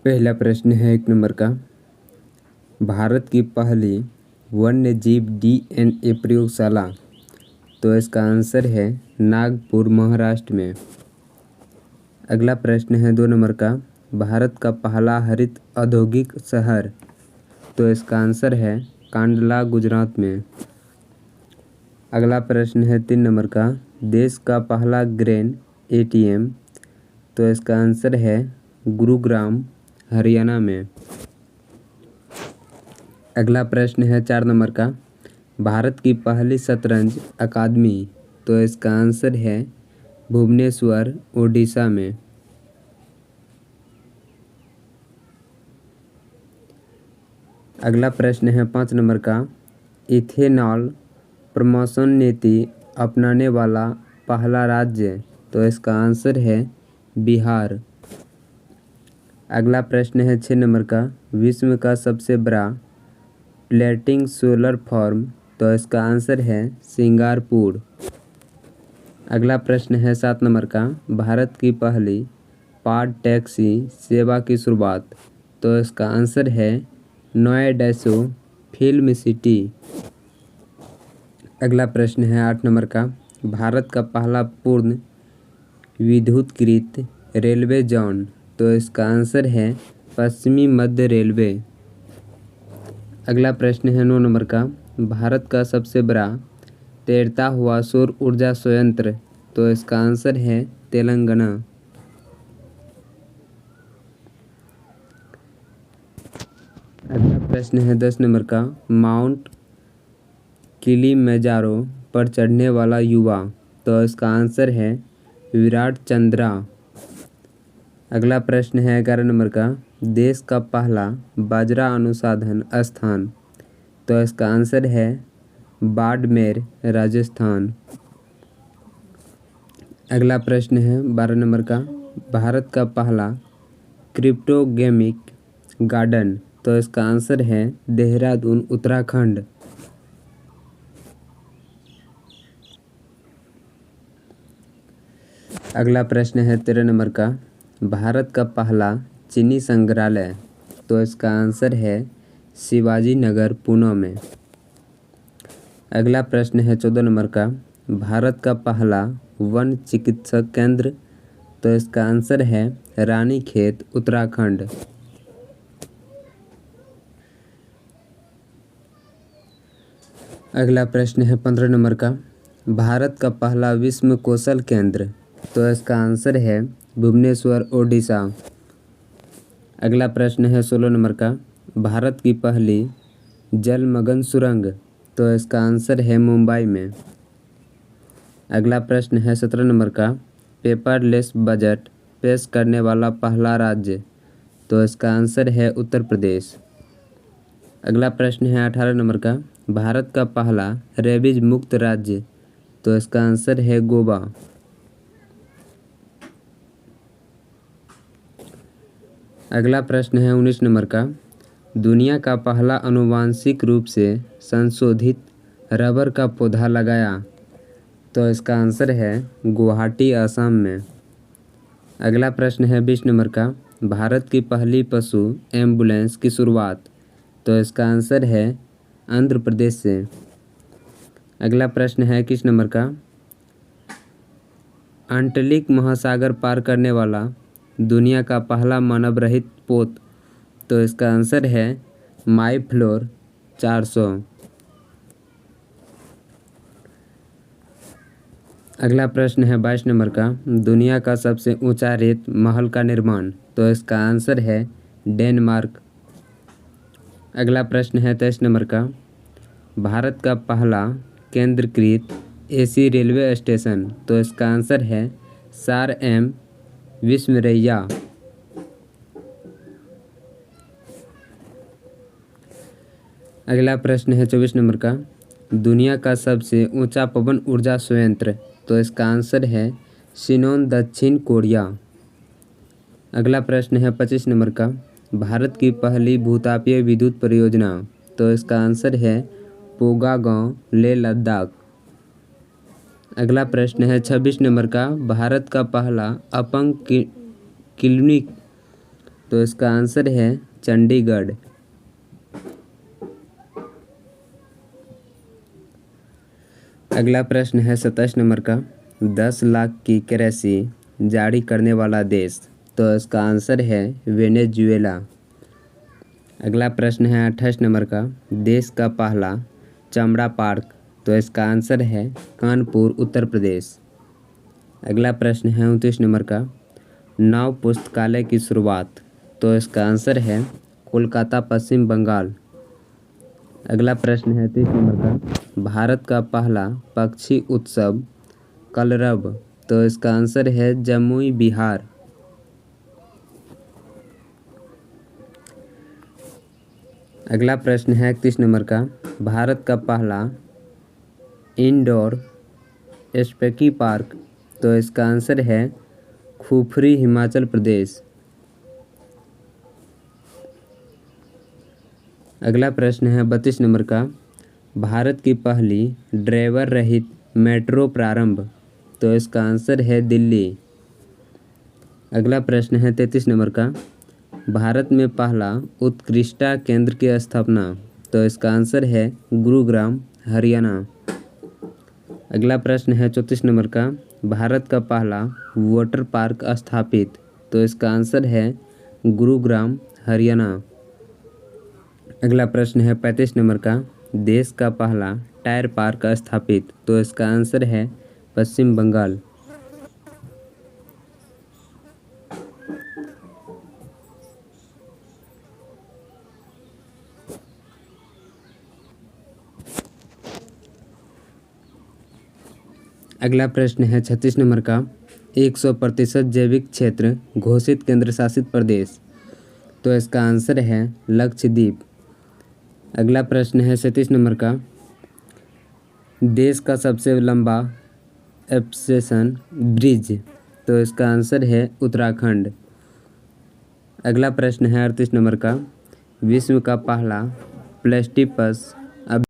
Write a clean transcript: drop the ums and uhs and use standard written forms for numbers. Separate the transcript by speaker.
Speaker 1: पहला प्रश्न है 1 नंबर का। भारत की पहली वन्य जीव DNA प्रयोगशाला, तो इसका आंसर है नागपुर, महाराष्ट्र में। अगला प्रश्न है 2 नंबर का। भारत का पहला हरित औद्योगिक शहर, तो इसका आंसर है कांडला, गुजरात में। अगला प्रश्न है 3 नंबर का। देश का पहला ग्रेन ATM, तो इसका आंसर है गुरुग्राम, हरियाणा में। अगला प्रश्न है 4 नंबर का। भारत की पहली शतरंज अकादमी, तो इसका आंसर है भुवनेश्वर, ओडिशा में। अगला प्रश्न है 5 नंबर का। इथेनॉल प्रमोशन नीति अपनाने वाला पहला राज्य, तो इसका आंसर है बिहार। अगला प्रश्न है 6 नंबर का। विश्व का सबसे बड़ा फ्लोटिंग सोलर फार्म, तो इसका आंसर है सिंगापुर। अगला प्रश्न है 7 नंबर का। भारत की पहली पाड टैक्सी सेवा की शुरुआत, तो इसका आंसर है नोएडा फिल्म सिटी। अगला प्रश्न है 8 नंबर का। भारत का पहला पूर्ण विद्युतीकृत रेलवे जोन, तो इसका आंसर है पश्चिमी मध्य रेलवे। अगला प्रश्न है 9 नंबर का। भारत का सबसे बड़ा तैरता हुआ सौर ऊर्जा संयंत्र, तो इसका आंसर है तेलंगाना। अगला प्रश्न है 10 नंबर का। माउंट किलिमंजारो पर चढ़ने वाला युवा, तो इसका आंसर है विराट चंद्रा। अगला प्रश्न है 11 नंबर का। देश का पहला बाजरा अनुसंधान स्थान, तो इसका आंसर है बाड़मेर, राजस्थान। अगला प्रश्न है 12 नंबर का। भारत का पहला क्रिप्टोगेमिक गार्डन, तो इसका आंसर है देहरादून, उत्तराखंड। अगला प्रश्न है 13 नंबर का। भारत का पहला चीनी संग्रहालय, तो इसका आंसर है शिवाजी नगर, पुणे में। अगला प्रश्न है 14 नंबर का। भारत का पहला वन चिकित्सक केंद्र, तो इसका आंसर है रानीखेत, उत्तराखंड। अगला प्रश्न है 15 नंबर का। भारत का पहला विश्व कौशल केंद्र, तो इसका आंसर है भुवनेश्वर, ओडिशा। अगला प्रश्न है 16 नंबर का। भारत की पहली जलमग्न सुरंग, तो इसका आंसर है मुंबई में। अगला प्रश्न है 17 नंबर का। पेपरलेस बजट पेश करने वाला पहला राज्य, तो इसका आंसर है उत्तर प्रदेश। अगला प्रश्न है 18 नंबर का। भारत का पहला रेबीज मुक्त राज्य, तो इसका आंसर है गोवा। अगला प्रश्न है 19 नंबर का। दुनिया का पहला आनुवांशिक रूप से संशोधित रबर का पौधा लगाया, तो इसका आंसर है गुवाहाटी, असम में। अगला प्रश्न है 20 नंबर का। भारत की पहली पशु एम्बुलेंस की शुरुआत, तो इसका आंसर है आंध्र प्रदेश से। अगला प्रश्न है 21 नंबर का। अंटार्कटिक महासागर पार करने वाला दुनिया का पहला मानव रहित पोत, तो इसका आंसर है माईफ्लोर 400। अगला प्रश्न है 22 नंबर का। दुनिया का सबसे ऊंचा रेत महल का निर्माण, तो इसका आंसर है डेनमार्क। अगला प्रश्न है 23 नंबर का। भारत का पहला केंद्रीकृत AC रेलवे स्टेशन, तो इसका आंसर है सार विस्मरैया। अगला प्रश्न है 24 नंबर का। दुनिया का सबसे ऊंचा पवन ऊर्जा संयंत्र, तो इसका आंसर है शिनोन, दक्षिण कोरिया। अगला प्रश्न है 25 नंबर का। भारत की पहली भूतापीय विद्युत परियोजना, तो इसका आंसर है पोगा गांव, लेह लद्दाख। अगला प्रश्न है 26 नंबर का। भारत का पहला अपंग क्लिनिक, तो इसका आंसर है चंडीगढ़। अगला प्रश्न है 27 नंबर का, 10 लाख की करेंसी जारी करने वाला देश, तो इसका आंसर है वेनेजुएला। अगला प्रश्न है 28 नंबर का, देश का पहला चमड़ा पार्क, तो इसका आंसर है कानपुर उत्तर प्रदेश। अगला प्रश्न है 29 नंबर का, नव पुस्तकालय की शुरुआत, तो इसका आंसर है कोलकाता पश्चिम बंगाल। अगला प्रश्न है 30 नंबर का, भारत का पहला पक्षी उत्सव कलरव, तो इसका आंसर है जमुई बिहार। अगला प्रश्न है 31 नंबर का, भारत का पहला इंडोर स्पेकी पार्क, तो इसका आंसर है खुफरी हिमाचल प्रदेश। अगला प्रश्न है 32 नंबर का, भारत की पहली ड्राइवर रहित मेट्रो प्रारंभ, तो इसका आंसर है दिल्ली। अगला प्रश्न है 33 नंबर का, भारत में पहला उत्कृष्टता केंद्र की स्थापना, तो इसका आंसर है गुरुग्राम हरियाणा। अगला प्रश्न है 34 नंबर का, भारत का पहला वाटर पार्क स्थापित, तो इसका आंसर है गुरुग्राम हरियाणा। अगला प्रश्न है 35 नंबर का, देश का पहला टायर पार्क स्थापित, तो इसका आंसर है पश्चिम बंगाल। अगला प्रश्न है 36 नंबर का, 100% जैविक क्षेत्र घोषित केंद्र शासित प्रदेश, तो इसका आंसर है लक्षद्वीप। अगला प्रश्न है 37 नंबर का, देश का सबसे लंबा एप्सेशन ब्रिज, तो इसका आंसर है उत्तराखंड। अगला प्रश्न है 38 नंबर का, विश्व का पहला प्लेस्टिपस